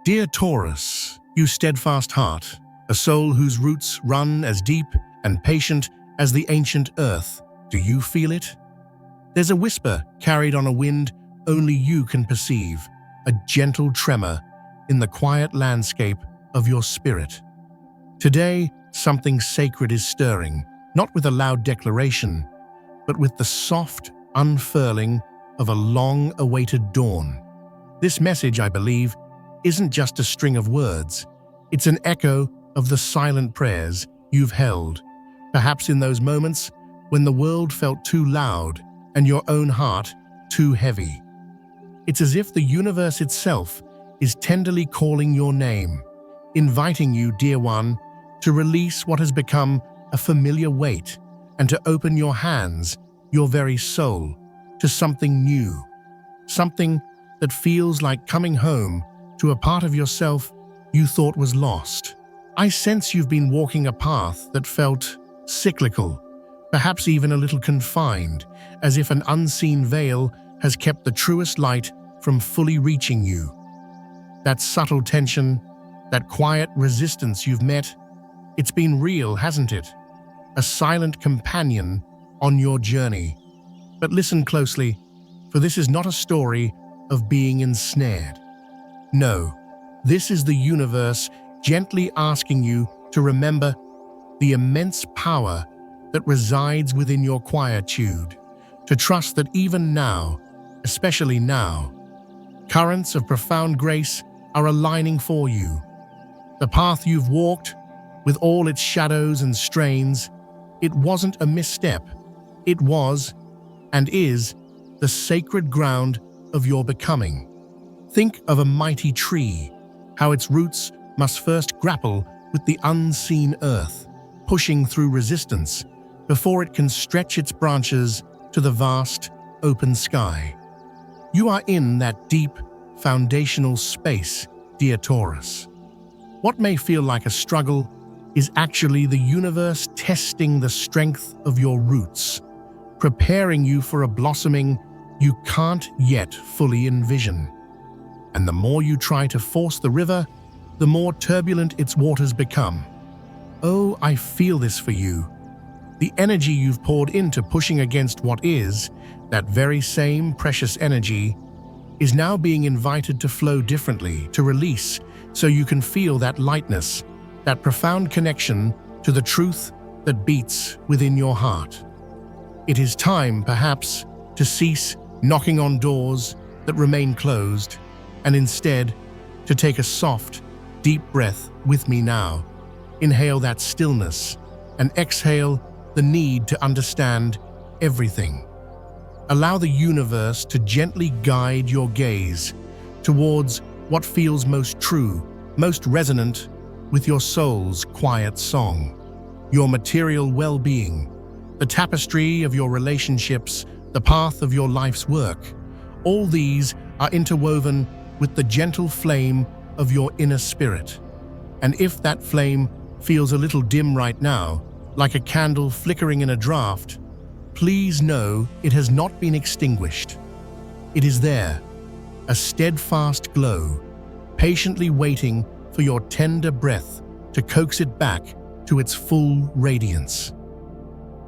Dear Taurus, you steadfast heart, a soul whose roots run as deep and patient as the ancient earth, do you feel it? There's a whisper carried on a wind only you can perceive, a gentle tremor in the quiet landscape of your spirit. Today, something sacred is stirring, not with a loud declaration, but with the soft unfurling of a long-awaited dawn. This message, I believe, isn't just a string of words. It's an echo of the silent prayers you've held, perhaps in those moments when the world felt too loud and your own heart too heavy. It's as if the universe itself is tenderly calling your name, inviting you, dear one, to release what has become a familiar weight and to open your hands, your very soul, to something new, something that feels like coming home to a part of yourself you thought was lost. I sense you've been walking a path that felt cyclical, perhaps even a little confined, as if an unseen veil has kept the truest light from fully reaching you. That subtle tension, that quiet resistance you've met, it's been real, hasn't it? A silent companion on your journey. But listen closely, for this is not a story of being ensnared. No, this is the universe gently asking you to remember the immense power that resides within your quietude, to trust that even now, especially now, currents of profound grace are aligning for you. The path you've walked, with all its shadows and strains, it wasn't a misstep. It was, and is, the sacred ground of your becoming. Think of a mighty tree, how its roots must first grapple with the unseen earth, pushing through resistance before it can stretch its branches to the vast, open sky. You are in that deep, foundational space, dear Taurus. What may feel like a struggle is actually the universe testing the strength of your roots, preparing you for a blossoming you can't yet fully envision. And the more you try to force the river, the more turbulent its waters become. Oh, I feel this for you. The energy you've poured into pushing against what is, that very same precious energy, is now being invited to flow differently, to release, so you can feel that lightness, that profound connection to the truth that beats within your heart. It is time, perhaps, to cease knocking on doors that remain closed, and instead to take a soft, deep breath with me now. Inhale that stillness and exhale the need to understand everything. Allow the universe to gently guide your gaze towards what feels most true, most resonant with your soul's quiet song, your material well-being, the tapestry of your relationships, the path of your life's work. All these are interwoven with the gentle flame of your inner spirit. And if that flame feels a little dim right now, like a candle flickering in a draught, please know it has not been extinguished. It is there, a steadfast glow, patiently waiting for your tender breath to coax it back to its full radiance.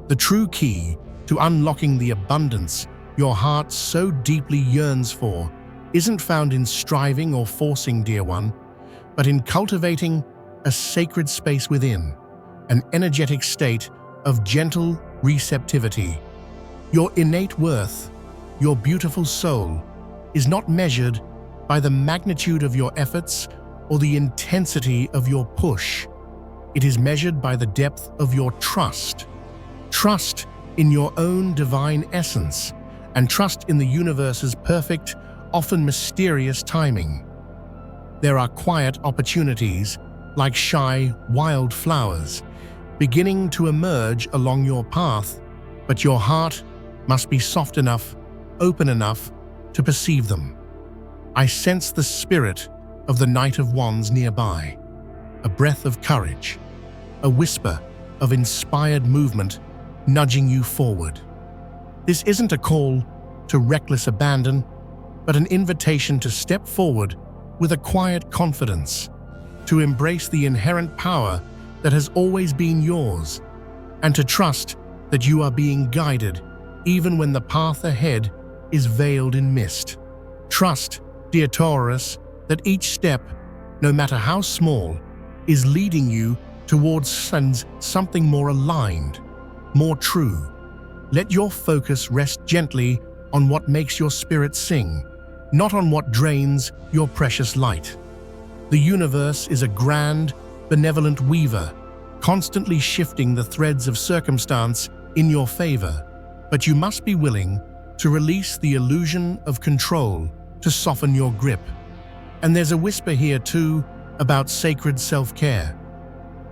The true key to unlocking the abundance your heart so deeply yearns for isn't found in striving or forcing, dear one, but in cultivating a sacred space within, an energetic state of gentle receptivity. Your innate worth, your beautiful soul, is not measured by the magnitude of your efforts or the intensity of your push. It is measured by the depth of your trust. Trust in your own divine essence, and trust in the universe's perfect, often mysterious timing. There are quiet opportunities, like shy, wild flowers, beginning to emerge along your path, but your heart must be soft enough, open enough to perceive them. I sense the spirit of the Knight of Wands nearby, a breath of courage, a whisper of inspired movement nudging you forward. This isn't a call to reckless abandon, but an invitation to step forward with a quiet confidence, to embrace the inherent power that has always been yours, and to trust that you are being guided even when the path ahead is veiled in mist. Trust, dear Taurus, that each step, no matter how small, is leading you towards something more aligned, more true. Let your focus rest gently on what makes your spirit sing, not on what drains your precious light. The universe is a grand, benevolent weaver, constantly shifting the threads of circumstance in your favor, but you must be willing to release the illusion of control to soften your grip. And there's a whisper here too about sacred self-care.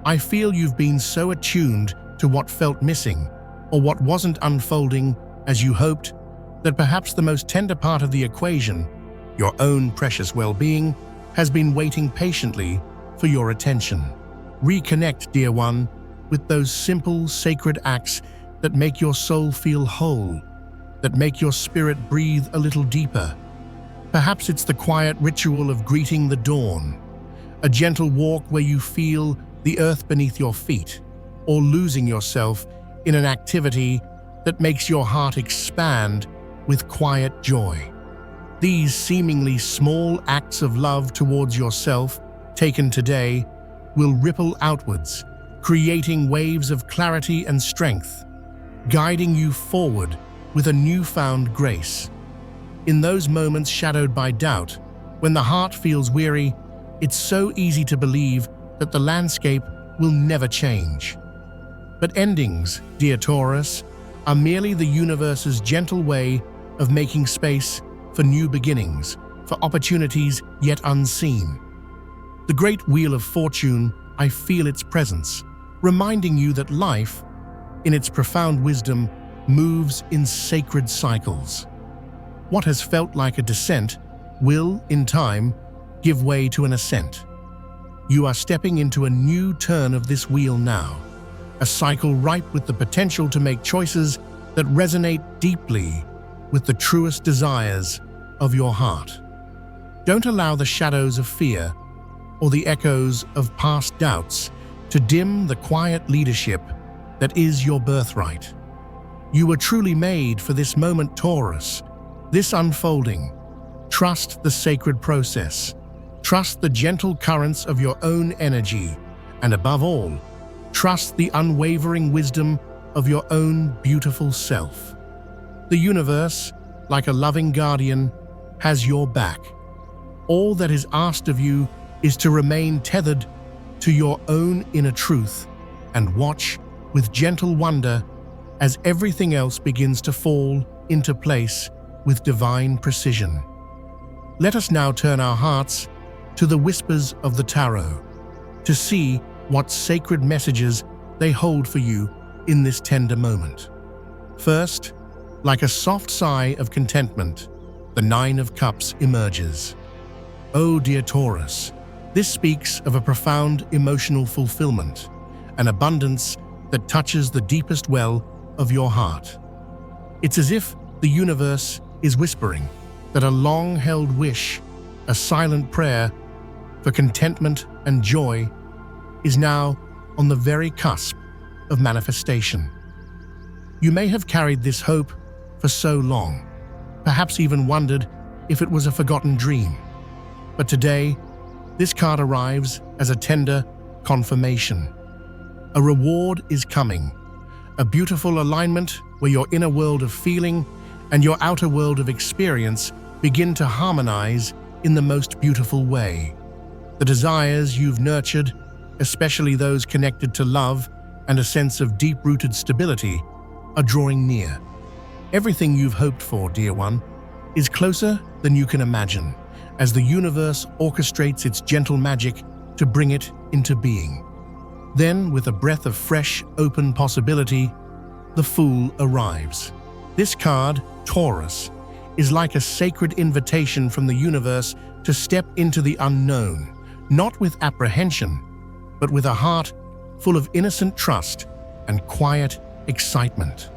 I feel you've been so attuned to what felt missing or what wasn't unfolding as you hoped that perhaps the most tender part of the equation, your own precious well-being, has been waiting patiently for your attention. Reconnect, dear one, with those simple, sacred acts that make your soul feel whole, that make your spirit breathe a little deeper. Perhaps it's the quiet ritual of greeting the dawn, a gentle walk where you feel the earth beneath your feet, or losing yourself in an activity that makes your heart expand with quiet joy. These seemingly small acts of love towards yourself, taken today, will ripple outwards, creating waves of clarity and strength, guiding you forward with a newfound grace. In those moments shadowed by doubt, when the heart feels weary, it's so easy to believe that the landscape will never change. But endings, dear Taurus, are merely the universe's gentle way of making space for new beginnings, for opportunities yet unseen. The great wheel of fortune, I feel its presence, reminding you that life, in its profound wisdom, moves in sacred cycles. What has felt like a descent will, in time, give way to an ascent. You are stepping into a new turn of this wheel now, a cycle ripe with the potential to make choices that resonate deeply with the truest desires of your heart. Don't allow the shadows of fear or the echoes of past doubts to dim the quiet leadership that is your birthright. You were truly made for this moment, Taurus, this unfolding. Trust the sacred process. Trust the gentle currents of your own energy, and above all, trust the unwavering wisdom of your own beautiful self. The universe, like a loving guardian, has your back. All that is asked of you is to remain tethered to your own inner truth and watch with gentle wonder as everything else begins to fall into place with divine precision. Let us now turn our hearts to the whispers of the tarot, to see what sacred messages they hold for you in this tender moment. First, like a soft sigh of contentment, the Nine of Cups emerges. Oh, dear Taurus, this speaks of a profound emotional fulfillment, an abundance that touches the deepest well of your heart. It's as if the universe is whispering that a long-held wish, a silent prayer for contentment and joy, is now on the very cusp of manifestation. You may have carried this hope for so long, perhaps even wondered if it was a forgotten dream. But today, this card arrives as a tender confirmation. A reward is coming, a beautiful alignment where your inner world of feeling and your outer world of experience begin to harmonize in the most beautiful way. The desires you've nurtured, especially those connected to love and a sense of deep-rooted stability, are drawing near. Everything you've hoped for, dear one, is closer than you can imagine, as the universe orchestrates its gentle magic to bring it into being. Then, with a breath of fresh, open possibility, the Fool arrives. This card, Taurus, is like a sacred invitation from the universe to step into the unknown, not with apprehension, but with a heart full of innocent trust and quiet excitement.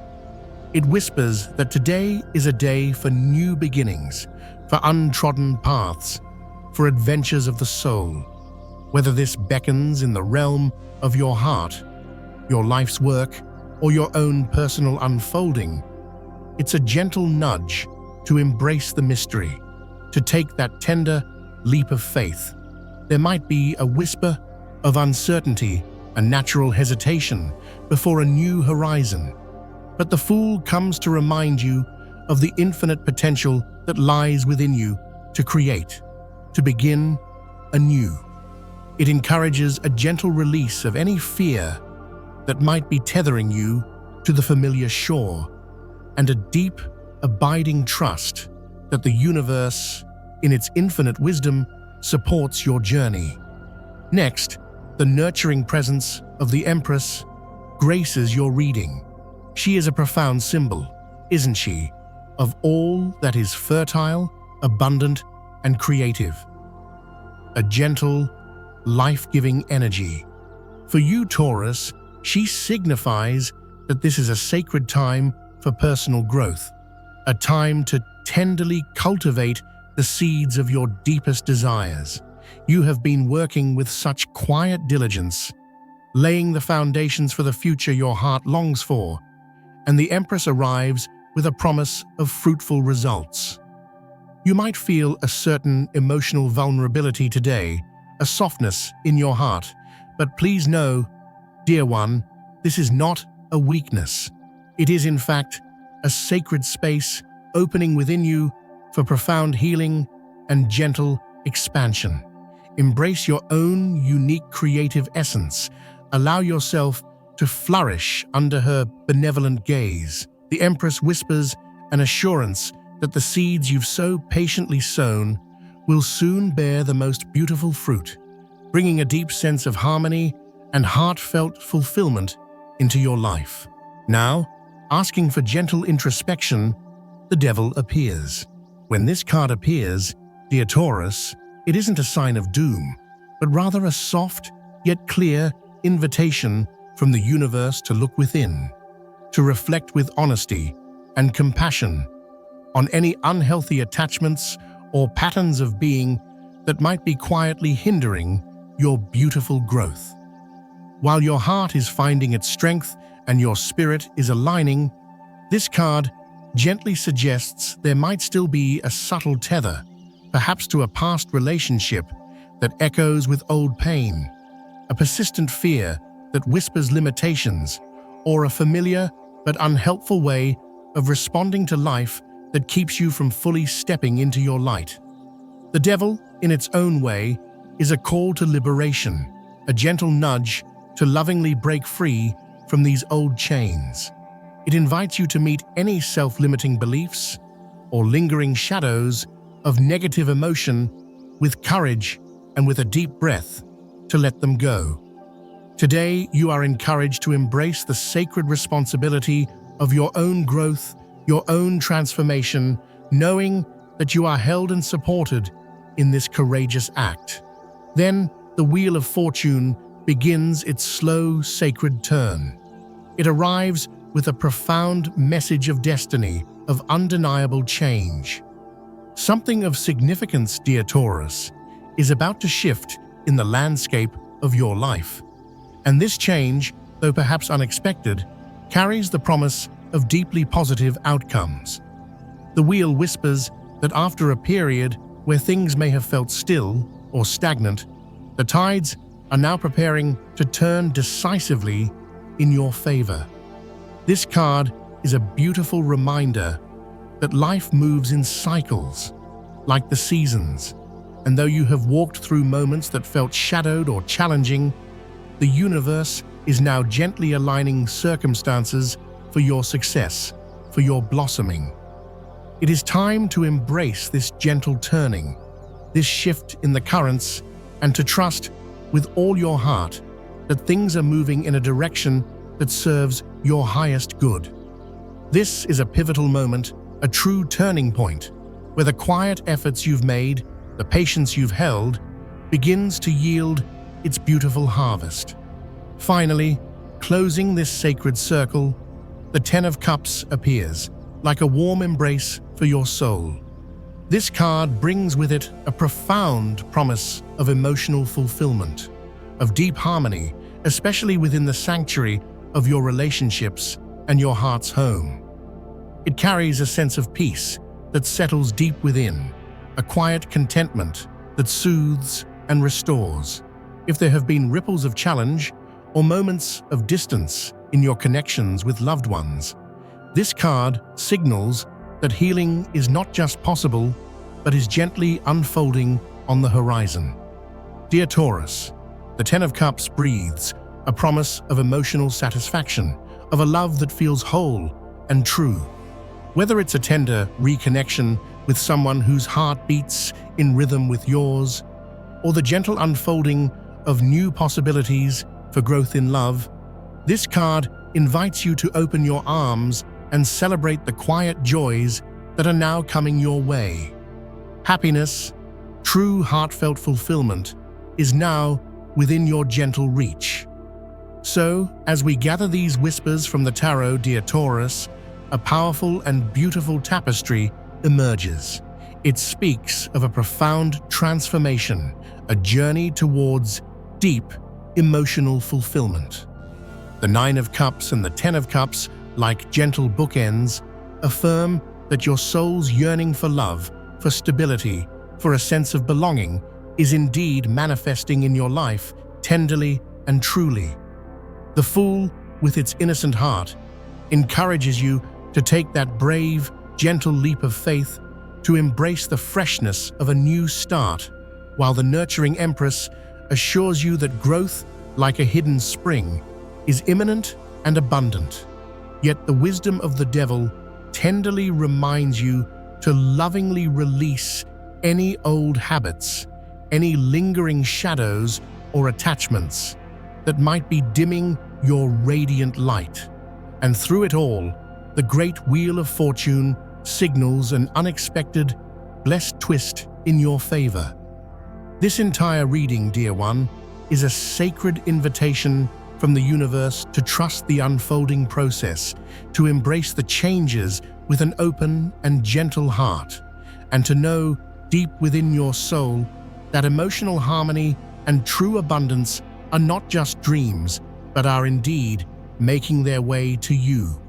It whispers that today is a day for new beginnings, for untrodden paths, for adventures of the soul. Whether this beckons in the realm of your heart, your life's work, or your own personal unfolding, it's a gentle nudge to embrace the mystery, to take that tender leap of faith. There might be a whisper of uncertainty, a natural hesitation before a new horizon, but the Fool comes to remind you of the infinite potential that lies within you to create, to begin anew. It encourages a gentle release of any fear that might be tethering you to the familiar shore, and a deep, abiding trust that the universe, in its infinite wisdom, supports your journey. Next, the nurturing presence of the Empress graces your reading. She is a profound symbol, isn't she, of all that is fertile, abundant, and creative. A gentle, life-giving energy. For you, Taurus, she signifies that this is a sacred time for personal growth, a time to tenderly cultivate the seeds of your deepest desires. You have been working with such quiet diligence, laying the foundations for the future your heart longs for, and the Empress arrives with a promise of fruitful results. You might feel a certain emotional vulnerability today, a softness in your heart, but please know, dear one, this is not a weakness. It is, in fact, a sacred space opening within you for profound healing and gentle expansion. Embrace your own unique creative essence. Allow yourself to flourish under her benevolent gaze. The Empress whispers an assurance that the seeds you've so patiently sown will soon bear the most beautiful fruit, bringing a deep sense of harmony and heartfelt fulfillment into your life. Now, asking for gentle introspection, the Devil appears. When this card appears, dear Taurus, it isn't a sign of doom, but rather a soft yet clear invitation from the universe to look within, to reflect with honesty and compassion on any unhealthy attachments or patterns of being that might be quietly hindering your beautiful growth. While your heart is finding its strength and your spirit is aligning, this card gently suggests there might still be a subtle tether, perhaps to a past relationship that echoes with old pain, a persistent fear that whispers limitations, or a familiar but unhelpful way of responding to life that keeps you from fully stepping into your light. The Devil, in its own way, is a call to liberation, a gentle nudge to lovingly break free from these old chains. It invites you to meet any self-limiting beliefs or lingering shadows of negative emotion with courage and with a deep breath to let them go. Today, you are encouraged to embrace the sacred responsibility of your own growth, your own transformation, knowing that you are held and supported in this courageous act. Then, the Wheel of Fortune begins its slow, sacred turn. It arrives with a profound message of destiny, of undeniable change. Something of significance, dear Taurus, is about to shift in the landscape of your life. And this change, though perhaps unexpected, carries the promise of deeply positive outcomes. The wheel whispers that after a period where things may have felt still or stagnant, the tides are now preparing to turn decisively in your favor. This card is a beautiful reminder that life moves in cycles, like the seasons, and though you have walked through moments that felt shadowed or challenging, the universe is now gently aligning circumstances for your success, for your blossoming. It is time to embrace this gentle turning, this shift in the currents, and to trust with all your heart that things are moving in a direction that serves your highest good. This is a pivotal moment, a true turning point, where the quiet efforts you've made, the patience you've held, begins to yield its beautiful harvest. Finally, closing this sacred circle, the Ten of Cups appears, like a warm embrace for your soul. This card brings with it a profound promise of emotional fulfillment, of deep harmony, especially within the sanctuary of your relationships and your heart's home. It carries a sense of peace that settles deep within, a quiet contentment that soothes and restores. If there have been ripples of challenge or moments of distance in your connections with loved ones, this card signals that healing is not just possible, but is gently unfolding on the horizon. Dear Taurus, the Ten of Cups breathes a promise of emotional satisfaction, of a love that feels whole and true. Whether it's a tender reconnection with someone whose heart beats in rhythm with yours, or the gentle unfolding of new possibilities for growth in love, this card invites you to open your arms and celebrate the quiet joys that are now coming your way. Happiness, true heartfelt fulfillment, is now within your gentle reach. So, as we gather these whispers from the tarot, dear Taurus, a powerful and beautiful tapestry emerges. It speaks of a profound transformation, a journey towards deep emotional fulfillment. The Nine of Cups and the Ten of Cups, like gentle bookends, affirm that your soul's yearning for love, for stability, for a sense of belonging, is indeed manifesting in your life tenderly and truly. The Fool, with its innocent heart, encourages you to take that brave, gentle leap of faith, to embrace the freshness of a new start, while the nurturing Empress assures you that growth, like a hidden spring, is imminent and abundant. Yet the wisdom of the Devil tenderly reminds you to lovingly release any old habits, any lingering shadows or attachments that might be dimming your radiant light. And through it all, the great Wheel of Fortune signals an unexpected, blessed twist in your favor. This entire reading, dear one, is a sacred invitation from the universe to trust the unfolding process, to embrace the changes with an open and gentle heart, and to know deep within your soul that emotional harmony and true abundance are not just dreams, but are indeed making their way to you.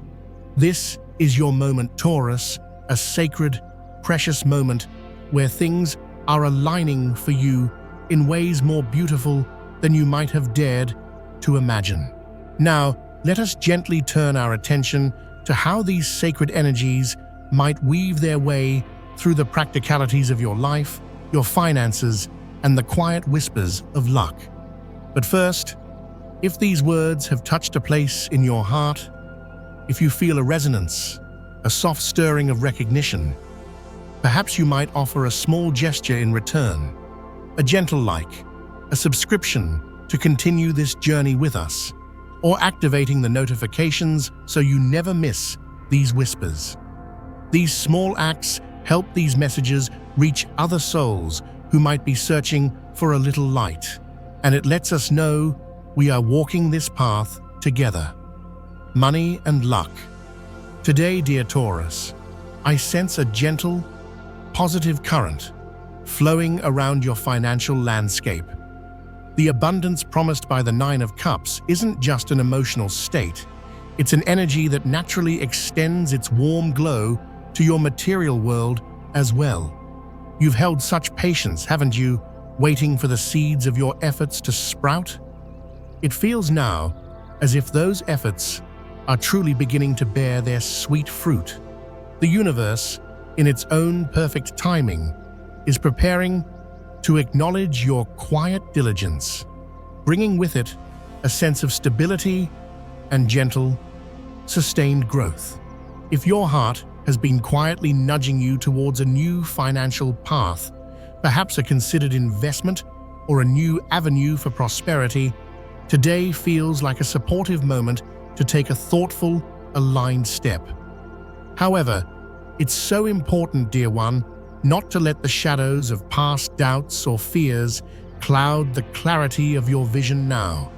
This is your moment, Taurus, a sacred, precious moment where things are aligning for you in ways more beautiful than you might have dared to imagine. Now, let us gently turn our attention to how these sacred energies might weave their way through the practicalities of your life, your finances, and the quiet whispers of luck. But first, if these words have touched a place in your heart, if you feel a resonance, a soft stirring of recognition, perhaps you might offer a small gesture in return, a gentle like, a subscription to continue this journey with us, or activating the notifications so you never miss these whispers. These small acts help these messages reach other souls who might be searching for a little light, and it lets us know we are walking this path together. Money and luck. Today, dear Taurus, I sense a gentle, positive current flowing around your financial landscape. The abundance promised by the Nine of Cups isn't just an emotional state, it's an energy that naturally extends its warm glow to your material world as well. You've held such patience, haven't you, waiting for the seeds of your efforts to sprout? It feels now as if those efforts are truly beginning to bear their sweet fruit. The universe, in its own perfect timing, is preparing to acknowledge your quiet diligence, bringing with it a sense of stability and gentle, sustained growth. If your heart has been quietly nudging you towards a new financial path, perhaps a considered investment or a new avenue for prosperity, today feels like a supportive moment to take a thoughtful, aligned step. However, it's so important, dear one, not to let the shadows of past doubts or fears cloud the clarity of your vision now.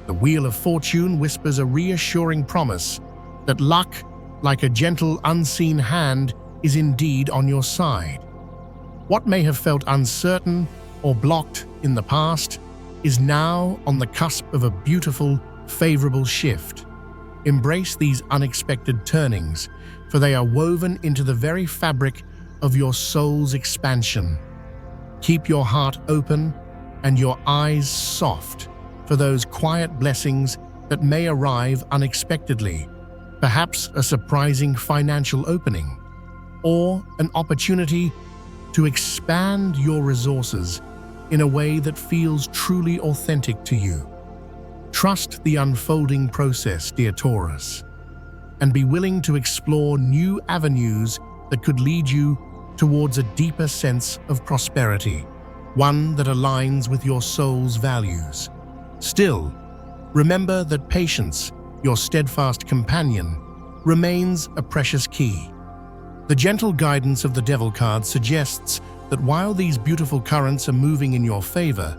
The Wheel of Fortune whispers a reassuring promise that luck, like a gentle, unseen hand, is indeed on your side. What may have felt uncertain or blocked in the past is now on the cusp of a beautiful, favorable shift. Embrace these unexpected turnings, for they are woven into the very fabric of your soul's expansion. Keep your heart open and your eyes soft for those quiet blessings that may arrive unexpectedly, perhaps a surprising financial opening, or an opportunity to expand your resources in a way that feels truly authentic to you. Trust the unfolding process, dear Taurus, and be willing to explore new avenues that could lead you towards a deeper sense of prosperity, one that aligns with your soul's values. Still, remember that patience, your steadfast companion, remains a precious key. The gentle guidance of the Devil card suggests that while these beautiful currents are moving in your favor,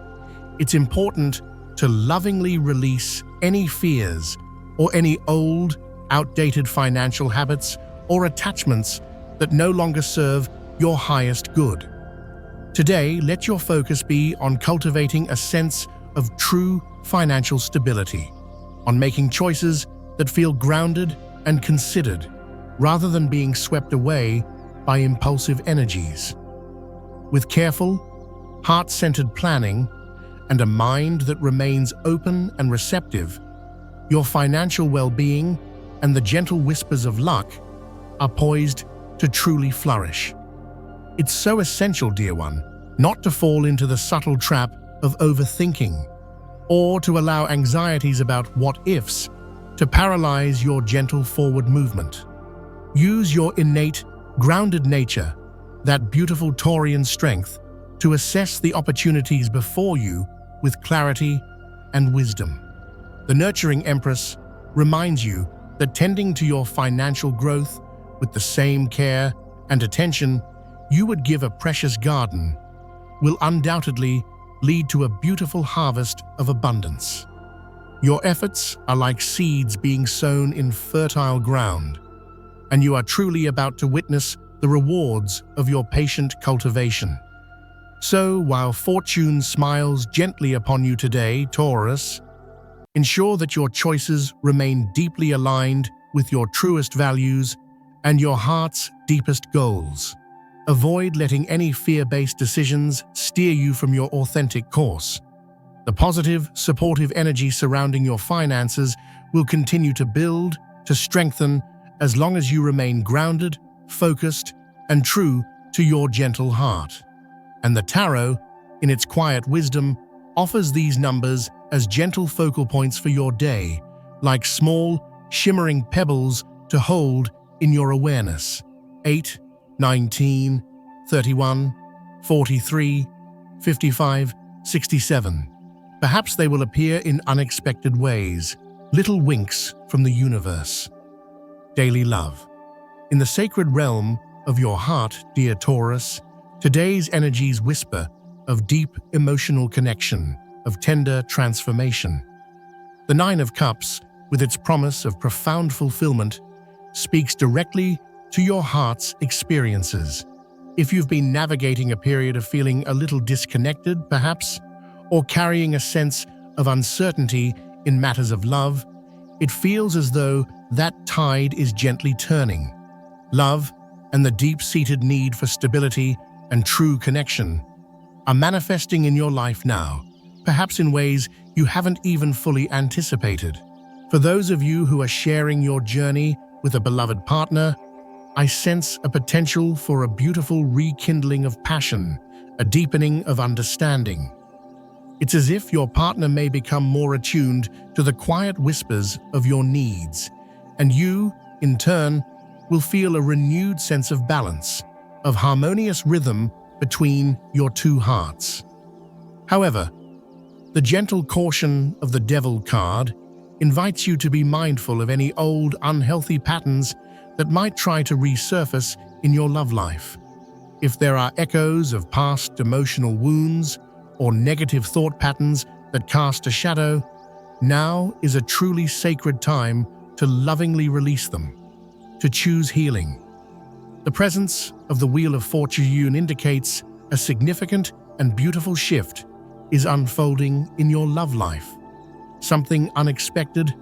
it's important to lovingly release any fears or any old, outdated financial habits or attachments that no longer serve your highest good. Today, let your focus be on cultivating a sense of true financial stability, on making choices that feel grounded and considered, rather than being swept away by impulsive energies. With careful, heart-centered planning and a mind that remains open and receptive, your financial well-being and the gentle whispers of luck are poised to truly flourish. It's so essential, dear one, not to fall into the subtle trap of overthinking or to allow anxieties about what-ifs to paralyze your gentle forward movement. Use your innate, grounded nature, that beautiful Taurian strength, to assess the opportunities before you with clarity and wisdom. The nurturing Empress reminds you that tending to your financial growth with the same care and attention you would give a precious garden will undoubtedly lead to a beautiful harvest of abundance. Your efforts are like seeds being sown in fertile ground, and you are truly about to witness the rewards of your patient cultivation. So, while fortune smiles gently upon you today, Taurus, ensure that your choices remain deeply aligned with your truest values and your heart's deepest goals. Avoid letting any fear-based decisions steer you from your authentic course. The positive, supportive energy surrounding your finances will continue to build, to strengthen, as long as you remain grounded, focused, and true to your gentle heart. And the tarot, in its quiet wisdom, offers these numbers as gentle focal points for your day, like small, shimmering pebbles to hold in your awareness. 8, 19, 31, 43, 55, 67. Perhaps they will appear in unexpected ways, little winks from the universe. Daily love. In the sacred realm of your heart, dear Taurus, today's energies whisper of deep emotional connection, of tender transformation. The Nine of Cups, with its promise of profound fulfillment, speaks directly to your heart's experiences. If you've been navigating a period of feeling a little disconnected, perhaps, or carrying a sense of uncertainty in matters of love, it feels as though that tide is gently turning. Love and the deep-seated need for stability and true connection are manifesting in your life now, perhaps in ways you haven't even fully anticipated. For those of you who are sharing your journey with a beloved partner, I sense a potential for a beautiful rekindling of passion, a deepening of understanding. It's as if your partner may become more attuned to the quiet whispers of your needs, and you, in turn, will feel a renewed sense of balance, of harmonious rhythm between your two hearts. However, the gentle caution of the Devil card invites you to be mindful of any old, unhealthy patterns that might try to resurface in your love life. If there are echoes of past emotional wounds or negative thought patterns that cast a shadow, now is a truly sacred time to lovingly release them, to choose healing. The presence of the Wheel of Fortune indicates a significant and beautiful shift is unfolding in your love life. Something unexpected,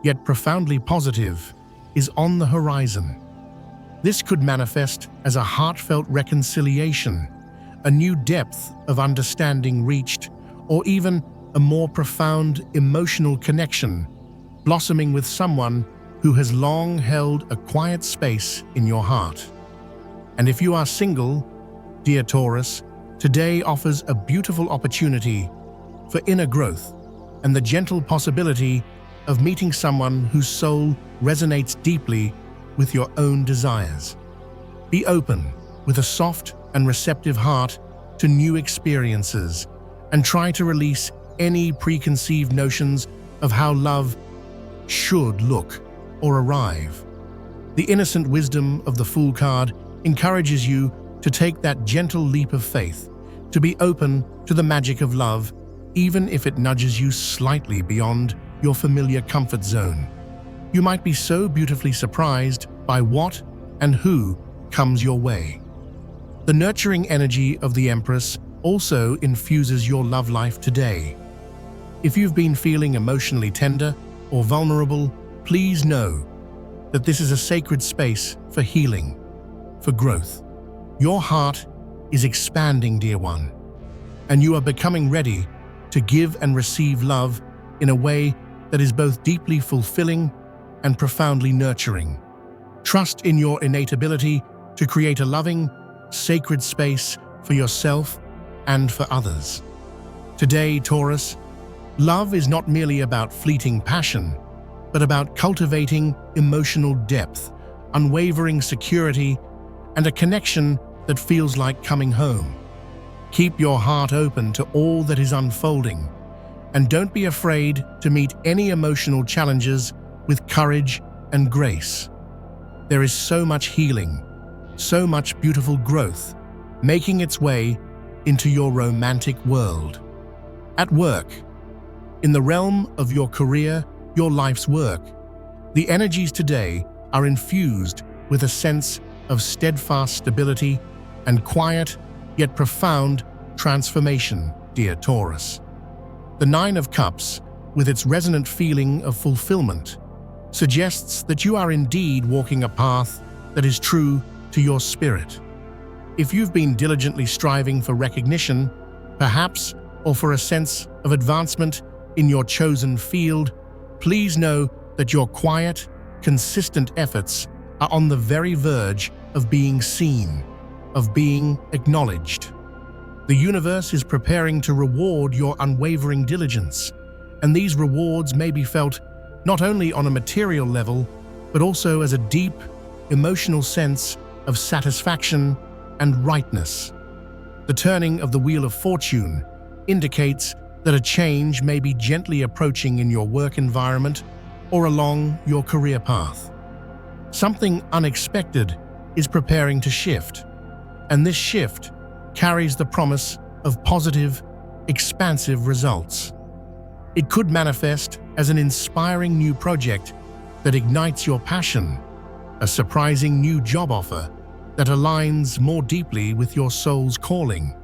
yet profoundly positive, is on the horizon. This could manifest as a heartfelt reconciliation, a new depth of understanding reached, or even a more profound emotional connection, blossoming with someone who has long held a quiet space in your heart. And if you are single, dear Taurus, today offers a beautiful opportunity for inner growth and the gentle possibility of meeting someone whose soul resonates deeply with your own desires. Be open with a soft and receptive heart to new experiences and try to release any preconceived notions of how love should look or arrive. The innocent wisdom of the Fool card encourages you to take that gentle leap of faith, to be open to the magic of love, even if it nudges you slightly beyond your familiar comfort zone. You might be so beautifully surprised by what and who comes your way. The nurturing energy of the Empress also infuses your love life today. If you've been feeling emotionally tender or vulnerable, please know that this is a sacred space for healing, for growth. Your heart is expanding, dear one, and you are becoming ready to give and receive love in a way that is both deeply fulfilling and profoundly nurturing. Trust in your innate ability to create a loving, sacred space for yourself and for others. Today, Taurus, love is not merely about fleeting passion, but about cultivating emotional depth, unwavering security, and a connection that feels like coming home. Keep your heart open to all that is unfolding, and don't be afraid to meet any emotional challenges with courage and grace. There is so much healing, so much beautiful growth, making its way into your romantic world. At work, in the realm of your career, your life's work, the energies today are infused with a sense of steadfast stability and quiet yet profound transformation, dear Taurus. The Nine of Cups, with its resonant feeling of fulfillment, suggests that you are indeed walking a path that is true to your spirit. If you've been diligently striving for recognition, perhaps, or for a sense of advancement in your chosen field, please know that your quiet, consistent efforts are on the very verge of being seen, of being acknowledged. The universe is preparing to reward your unwavering diligence, and these rewards may be felt not only on a material level, but also as a deep, emotional sense of satisfaction and rightness. The turning of the Wheel of Fortune indicates that a change may be gently approaching in your work environment or along your career path. Something unexpected is preparing to shift, and this shift carries the promise of positive, expansive results. It could manifest as an inspiring new project that ignites your passion, a surprising new job offer that aligns more deeply with your soul's calling,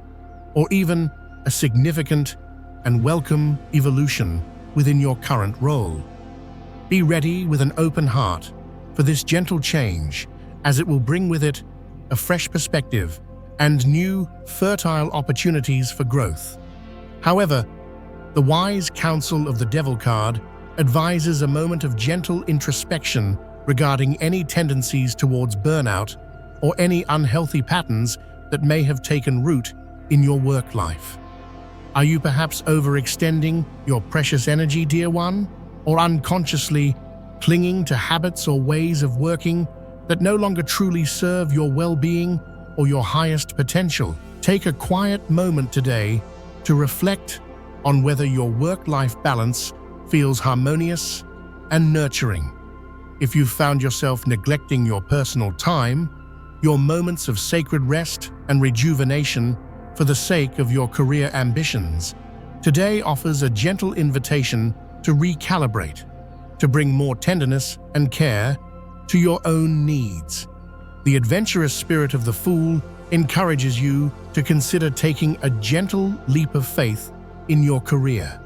or even a significant and welcome evolution within your current role. Be ready with an open heart for this gentle change, as it will bring with it a fresh perspective and new, fertile opportunities for growth. However, the wise counsel of the Devil card advises a moment of gentle introspection regarding any tendencies towards burnout or any unhealthy patterns that may have taken root in your work life. Are you perhaps overextending your precious energy, dear one, or unconsciously clinging to habits or ways of working that no longer truly serve your well-being or your highest potential? Take a quiet moment today to reflect on whether your work-life balance feels harmonious and nurturing. If you've found yourself neglecting your personal time, your moments of sacred rest and rejuvenation for the sake of your career ambitions, today offers a gentle invitation to recalibrate, to bring more tenderness and care to your own needs. The adventurous spirit of the Fool encourages you to consider taking a gentle leap of faith in your career.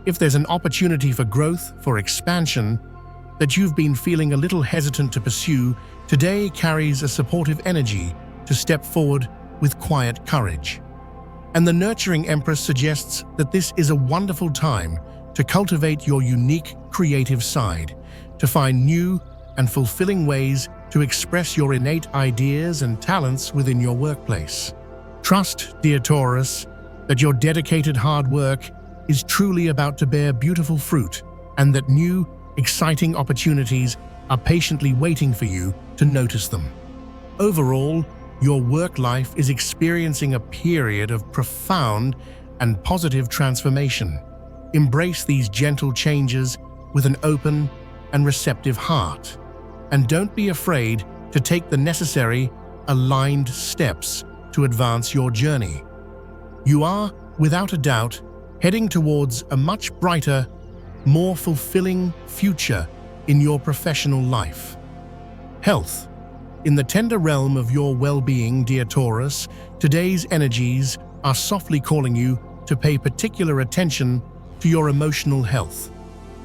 If there's an opportunity for growth, for expansion, that you've been feeling a little hesitant to pursue, today carries a supportive energy to step forward with quiet courage. And the nurturing Empress suggests that this is a wonderful time to cultivate your unique creative side, to find new and fulfilling ways to express your innate ideas and talents within your workplace. Trust, dear Taurus, that your dedicated hard work is truly about to bear beautiful fruit, and that new, exciting opportunities are patiently waiting for you to notice them. Overall, your work life is experiencing a period of profound and positive transformation. Embrace these gentle changes with an open and receptive heart, and don't be afraid to take the necessary, aligned steps to advance your journey. You are, without a doubt, heading towards a much brighter, more fulfilling future in your professional life. Health. In the tender realm of your well-being, dear Taurus, today's energies are softly calling you to pay particular attention to your emotional health,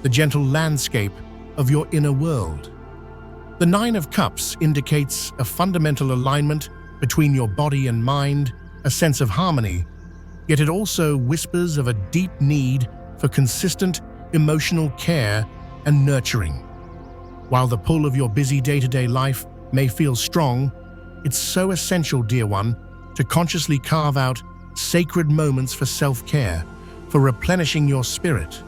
the gentle landscape of your inner world. The Nine of Cups indicates a fundamental alignment between your body and mind, a sense of harmony, yet it also whispers of a deep need for consistent emotional care and nurturing. While the pull of your busy day-to-day life may feel strong, it's so essential, dear one, to consciously carve out sacred moments for self-care, for replenishing your spirit.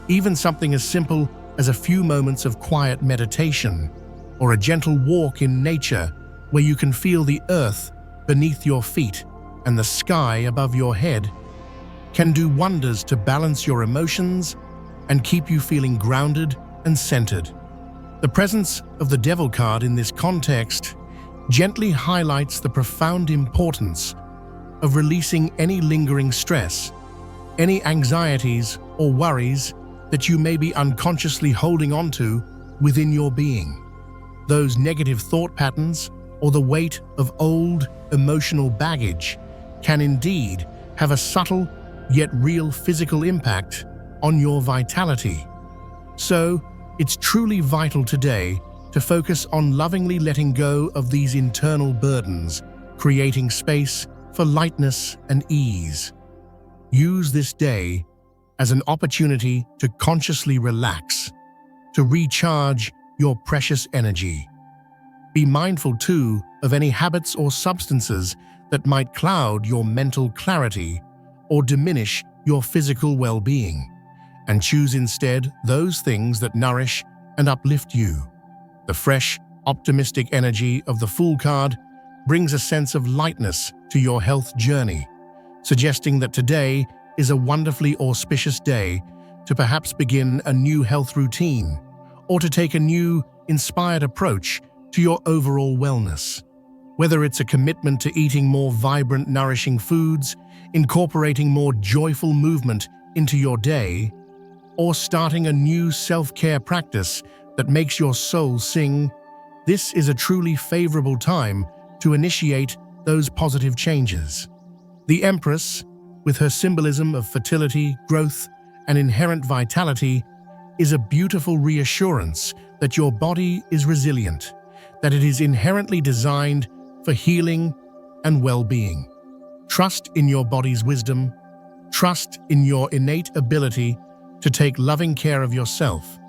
Even something as simple as a few moments of quiet meditation or a gentle walk in nature where you can feel the earth beneath your feet and the sky above your head can do wonders to balance your emotions and keep you feeling grounded and centered. The presence of the Devil card in this context gently highlights the profound importance of releasing any lingering stress, any anxieties or worries that you may be unconsciously holding onto within your being. Those negative thought patterns or the weight of old emotional baggage can indeed have a subtle yet real physical impact on your vitality. So, it's truly vital today to focus on lovingly letting go of these internal burdens, creating space for lightness and ease. Use this day as an opportunity to consciously relax, to recharge your precious energy. Be mindful, too, of any habits or substances that might cloud your mental clarity or diminish your physical well-being, and choose instead those things that nourish and uplift you. The fresh, optimistic energy of the Fool card brings a sense of lightness to your health journey, suggesting that today is a wonderfully auspicious day to perhaps begin a new health routine or to take a new, inspired approach to your overall wellness. Whether it's a commitment to eating more vibrant, nourishing foods, incorporating more joyful movement into your day, or starting a new self-care practice that makes your soul sing, this is a truly favorable time to initiate those positive changes. The Empress, with her symbolism of fertility, growth, and inherent vitality, is a beautiful reassurance that your body is resilient, that it is inherently designed for healing and well-being. Trust in your body's wisdom, trust in your innate ability to take loving care of yourself,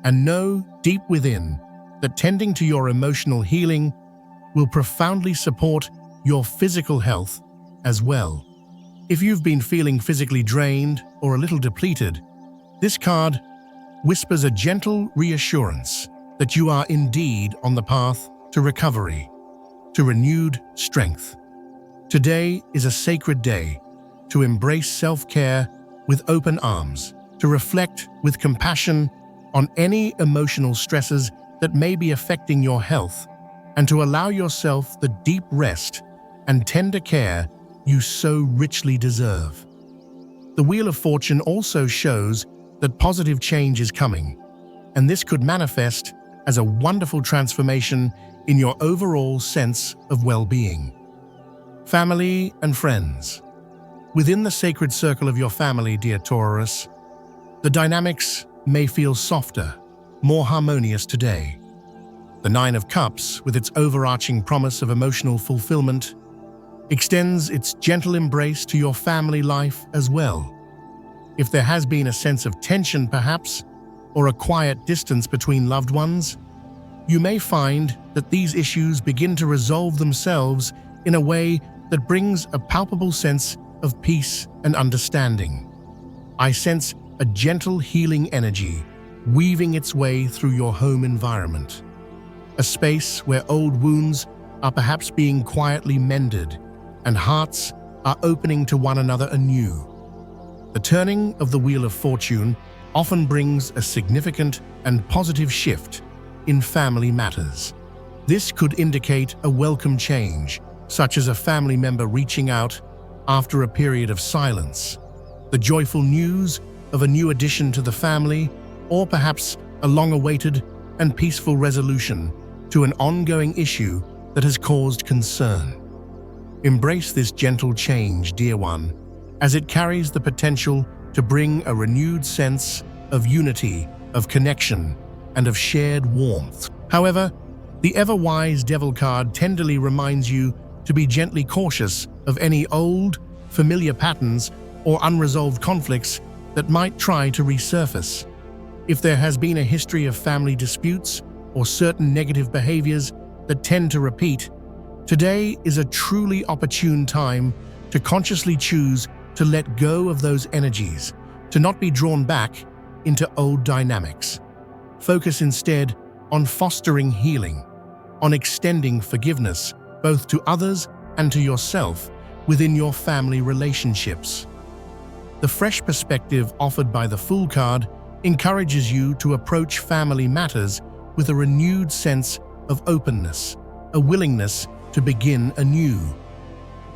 and know deep within that tending to your emotional healing will profoundly support your physical health as well. If you've been feeling physically drained or a little depleted, this card whispers a gentle reassurance that you are indeed on the path to recovery, to renewed strength. Today is a sacred day to embrace self-care with open arms, to reflect with compassion on any emotional stresses that may be affecting your health, and to allow yourself the deep rest and tender care you so richly deserve. The Wheel of Fortune also shows that positive change is coming, and this could manifest as a wonderful transformation in your overall sense of well-being. Family and friends. Within the sacred circle of your family, dear Taurus, the dynamics may feel softer, more harmonious today. The Nine of Cups, with its overarching promise of emotional fulfillment, extends its gentle embrace to your family life as well. If there has been a sense of tension, perhaps, or a quiet distance between loved ones, you may find that these issues begin to resolve themselves in a way that brings a palpable sense of peace and understanding. I sense a gentle healing energy weaving its way through your home environment, a space where old wounds are perhaps being quietly mended and hearts are opening to one another anew. The turning of the wheel of fortune often brings a significant and positive shift in family matters. This could indicate a welcome change, such as a family member reaching out after a period of silence, the joyful news of a new addition to the family, or perhaps a long-awaited and peaceful resolution to an ongoing issue that has caused concern. Embrace this gentle change, dear one, as it carries the potential to bring a renewed sense of unity, of connection, and of shared warmth. However, the ever-wise Devil card tenderly reminds you to be gently cautious of any old, familiar patterns or unresolved conflicts that might try to resurface. If there has been a history of family disputes or certain negative behaviors that tend to repeat, today is a truly opportune time to consciously choose to let go of those energies, to not be drawn back into old dynamics. Focus instead on fostering healing, on extending forgiveness both to others and to yourself within your family relationships. The fresh perspective offered by the Fool card encourages you to approach family matters with a renewed sense of openness, a willingness to begin anew.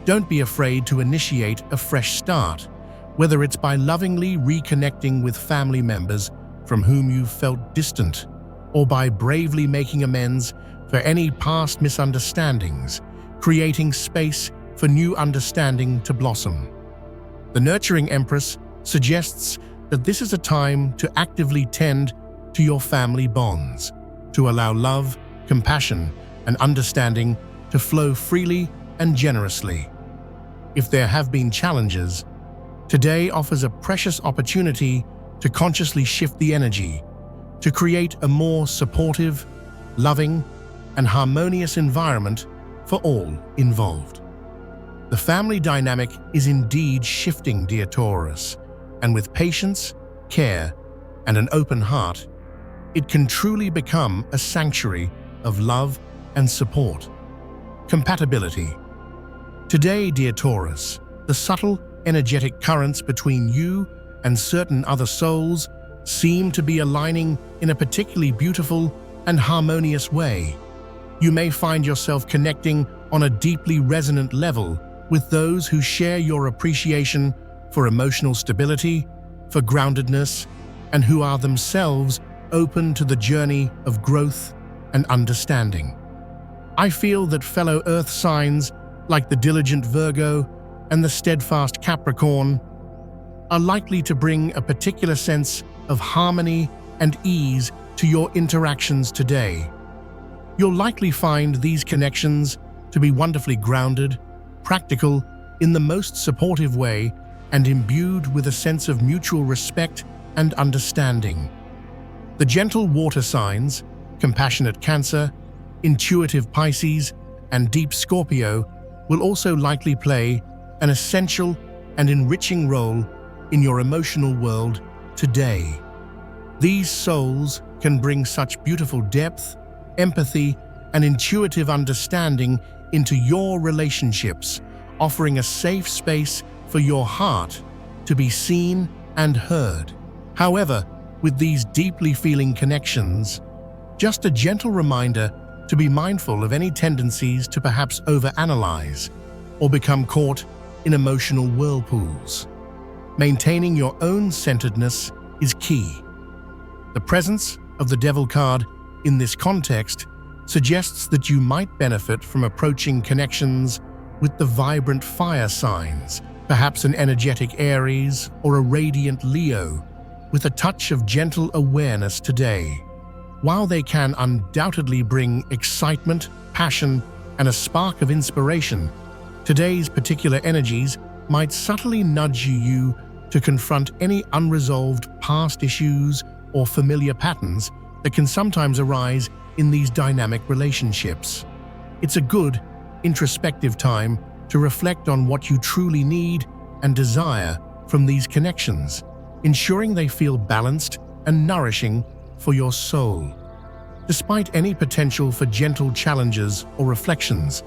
Don't be afraid to initiate a fresh start, whether it's by lovingly reconnecting with family members from whom you've felt distant, or by bravely making amends for any past misunderstandings, creating space for new understanding to blossom. The Nurturing Empress suggests that this is a time to actively tend to your family bonds, to allow love, compassion, and understanding to flow freely and generously. If there have been challenges, today offers a precious opportunity to consciously shift the energy, to create a more supportive, loving, and harmonious environment for all involved. The family dynamic is indeed shifting, dear Taurus, and with patience, care, and an open heart, it can truly become a sanctuary of love and support. Compatibility. Today, dear Taurus, the subtle, energetic currents between you and certain other souls seem to be aligning in a particularly beautiful and harmonious way. You may find yourself connecting on a deeply resonant level with those who share your appreciation for emotional stability, for groundedness, and who are themselves open to the journey of growth and understanding. I feel that fellow Earth signs like the diligent Virgo and the steadfast Capricorn are likely to bring a particular sense of harmony and ease to your interactions today. You'll likely find these connections to be wonderfully grounded, practical, in the most supportive way, and imbued with a sense of mutual respect and understanding. The gentle water signs, compassionate Cancer, intuitive Pisces, and deep Scorpio will also likely play an essential and enriching role in your emotional world today. These souls can bring such beautiful depth, empathy, and intuitive understanding into your relationships, offering a safe space for your heart to be seen and heard. However, with these deeply feeling connections, just a gentle reminder to be mindful of any tendencies to perhaps overanalyze or become caught in emotional whirlpools. Maintaining your own centeredness is key. The presence of the Devil card in this context suggests that you might benefit from approaching connections with the vibrant fire signs, perhaps an energetic Aries or a radiant Leo, with a touch of gentle awareness today. While they can undoubtedly bring excitement, passion, and a spark of inspiration, today's particular energies might subtly nudge you to confront any unresolved past issues or familiar patterns that can sometimes arise in these dynamic relationships. It's a good, introspective time to reflect on what you truly need and desire from these connections, ensuring they feel balanced and nourishing for your soul. Despite any potential for gentle challenges or reflections,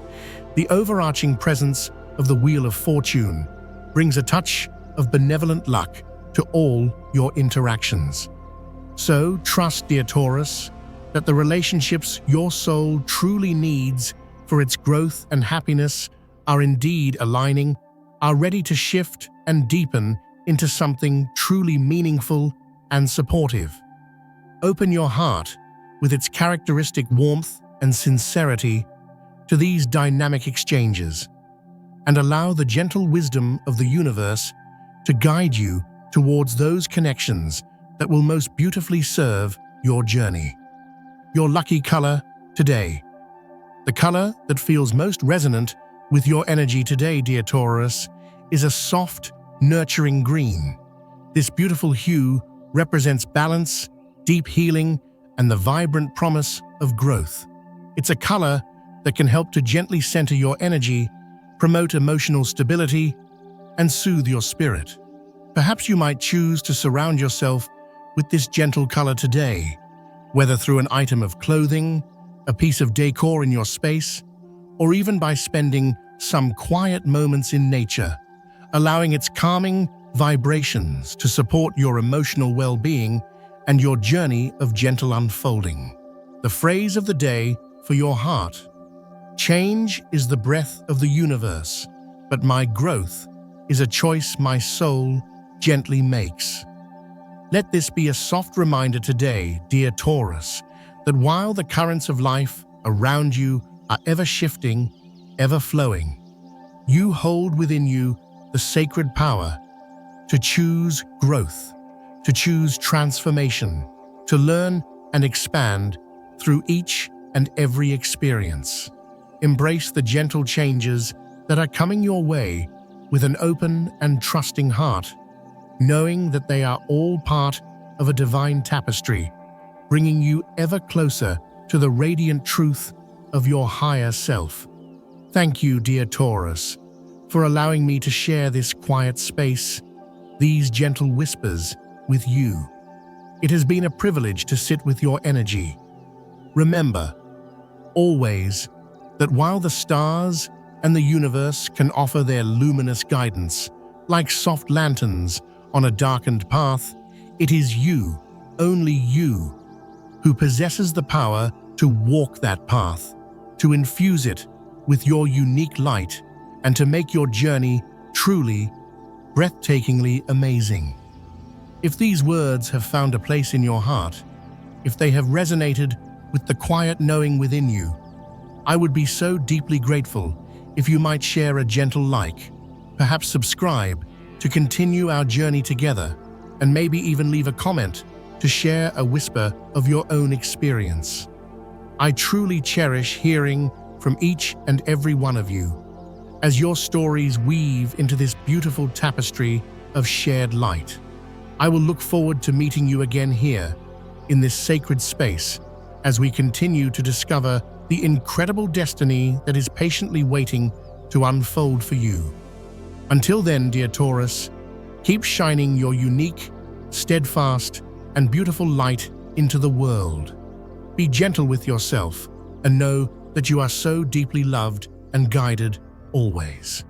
the overarching presence of the Wheel of Fortune brings a touch of benevolent luck to all your interactions. So trust, dear Taurus, that the relationships your soul truly needs for its growth and happiness are indeed aligning, are ready to shift and deepen into something truly meaningful and supportive. Open your heart, with its characteristic warmth and sincerity, to these dynamic exchanges, and allow the gentle wisdom of the universe to guide you towards those connections that will most beautifully serve your journey. Your lucky color today. The color that feels most resonant with your energy today, dear Taurus, is a soft, nurturing green. This beautiful hue represents balance, deep healing, and the vibrant promise of growth. It's a color that can help to gently center your energy, promote emotional stability, and soothe your spirit. Perhaps you might choose to surround yourself with this gentle color today, whether through an item of clothing, a piece of decor in your space, or even by spending some quiet moments in nature, allowing its calming vibrations to support your emotional well-being and your journey of gentle unfolding. The phrase of the day for your heart: change is the breath of the universe, but my growth is a choice my soul gently makes. Let this be a soft reminder today, dear Taurus, that while the currents of life around you are ever shifting, ever flowing, you hold within you the sacred power to choose growth, to choose transformation, to learn and expand through each and every experience. Embrace the gentle changes that are coming your way with an open and trusting heart, knowing that they are all part of a divine tapestry, bringing you ever closer to the radiant truth of your higher self. Thank you, dear Taurus, for allowing me to share this quiet space, these gentle whispers with you. It has been a privilege to sit with your energy. Remember, always, that while the stars and the universe can offer their luminous guidance, like soft lanterns on a darkened path, it is you, only you, who possesses the power to walk that path, to infuse it with your unique light, and to make your journey truly, breathtakingly amazing. If these words have found a place in your heart, if they have resonated with the quiet knowing within you, I would be so deeply grateful if you might share a gentle like, perhaps subscribe to continue our journey together, and maybe even leave a comment to share a whisper of your own experience. I truly cherish hearing from each and every one of you, as your stories weave into this beautiful tapestry of shared light. I will look forward to meeting you again here, in this sacred space, as we continue to discover the incredible destiny that is patiently waiting to unfold for you. Until then, dear Taurus, keep shining your unique, steadfast, and beautiful light into the world. Be gentle with yourself and know that you are so deeply loved and guided always.